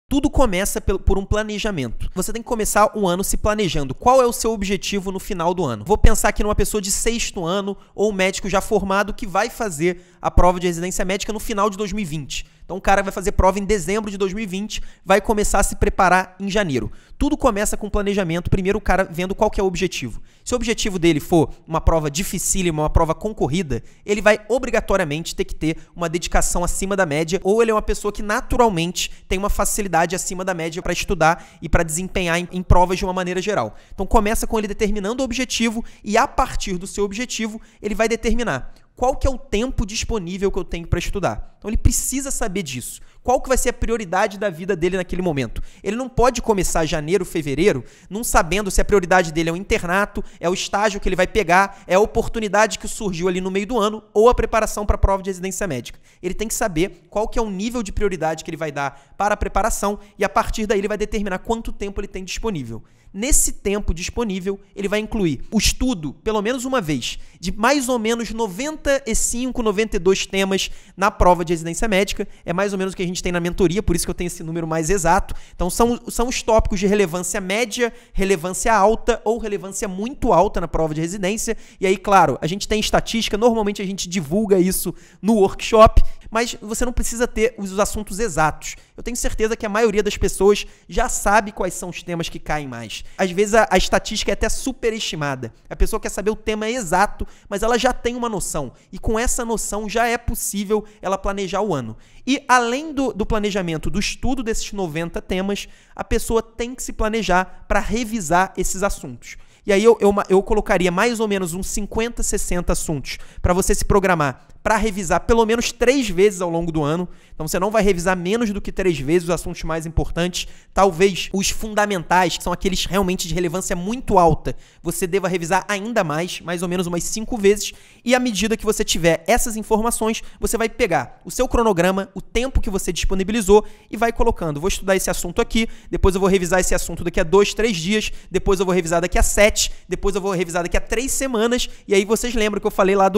Tudo começa por um planejamento. Você tem que começar o ano se planejando. Qual é o seu objetivo no final do ano? Vou pensar aqui numa pessoa de 6º ano ou um médico já formado que vai fazer a prova de residência médica no final de 2020. Então o cara vai fazer prova em dezembro de 2020, vai começar a se preparar em janeiro. Tudo começa com planejamento, primeiro o cara vendo qual que é o objetivo. Se o objetivo dele for uma prova dificílima, uma prova concorrida, ele vai obrigatoriamente ter que ter uma dedicação acima da média, ou ele é uma pessoa que naturalmente tem uma facilidade acima da média para estudar e para desempenhar em provas de uma maneira geral. Então começa com ele determinando o objetivo e a partir do seu objetivo ele vai determinar qual que é o tempo disponível que eu tenho para estudar. Então ele precisa saber disso. Qual que vai ser a prioridade da vida dele naquele momento? Ele não pode começar janeiro, fevereiro, não sabendo se a prioridade dele é o internato, é o estágio que ele vai pegar, é a oportunidade que surgiu ali no meio do ano ou a preparação para a prova de residência médica. Ele tem que saber qual que é o nível de prioridade que ele vai dar para a preparação e a partir daí ele vai determinar quanto tempo ele tem disponível. Nesse tempo disponível, ele vai incluir o estudo, pelo menos uma vez, de mais ou menos 95, 92 temas na prova de residência médica. É mais ou menos o que a gente tem na mentoria, por isso que eu tenho esse número mais exato. Então, são os tópicos de relevância média, relevância alta ou relevância muito alta na prova de residência. E aí, claro, a gente tem estatística, normalmente a gente divulga isso no workshop, mas você não precisa ter os assuntos exatos. Eu tenho certeza que a maioria das pessoas já sabe quais são os temas que caem mais. Às vezes a estatística é até superestimada. A pessoa quer saber o tema exato, mas ela já tem uma noção. E com essa noção já é possível ela planejar o ano. E além do planejamento, do estudo desses 90 temas, a pessoa tem que se planejar para revisar esses assuntos. E aí eu colocaria mais ou menos uns 50, 60 assuntos para você se programar para revisar pelo menos 3 vezes ao longo do ano. Então você não vai revisar menos do que 3 vezes os assuntos mais importantes. Talvez os fundamentais, que são aqueles realmente de relevância muito alta, você deva revisar ainda mais ou menos umas 5 vezes. E à medida que você tiver essas informações, você vai pegar o seu cronograma, o tempo que você disponibilizou e vai colocando. Vou estudar esse assunto aqui, depois eu vou revisar esse assunto daqui a 2, 3 dias, depois eu vou revisar daqui a 7, depois eu vou revisar daqui a 3 semanas. E aí vocês lembram que eu falei lá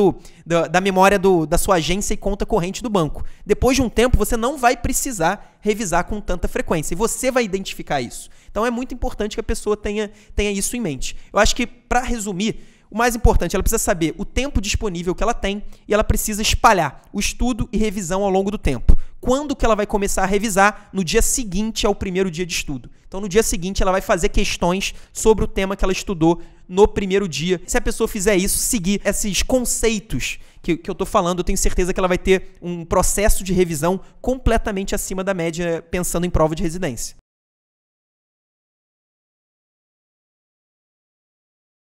da memória da sua agência e conta corrente do banco. Depois de um tempo, você não vai precisar revisar com tanta frequência. E você vai identificar isso. Então é muito importante que a pessoa tenha isso em mente. Eu acho que, para resumir, o mais importante, ela precisa saber o tempo disponível que ela tem e ela precisa espalhar o estudo e revisão ao longo do tempo. Quando que ela vai começar a revisar? No dia seguinte ao primeiro dia de estudo. Então, no dia seguinte, ela vai fazer questões sobre o tema que ela estudou no primeiro dia. Se a pessoa fizer isso, seguir esses conceitos que eu estou falando, eu tenho certeza que ela vai ter um processo de revisão completamente acima da média, pensando em prova de residência.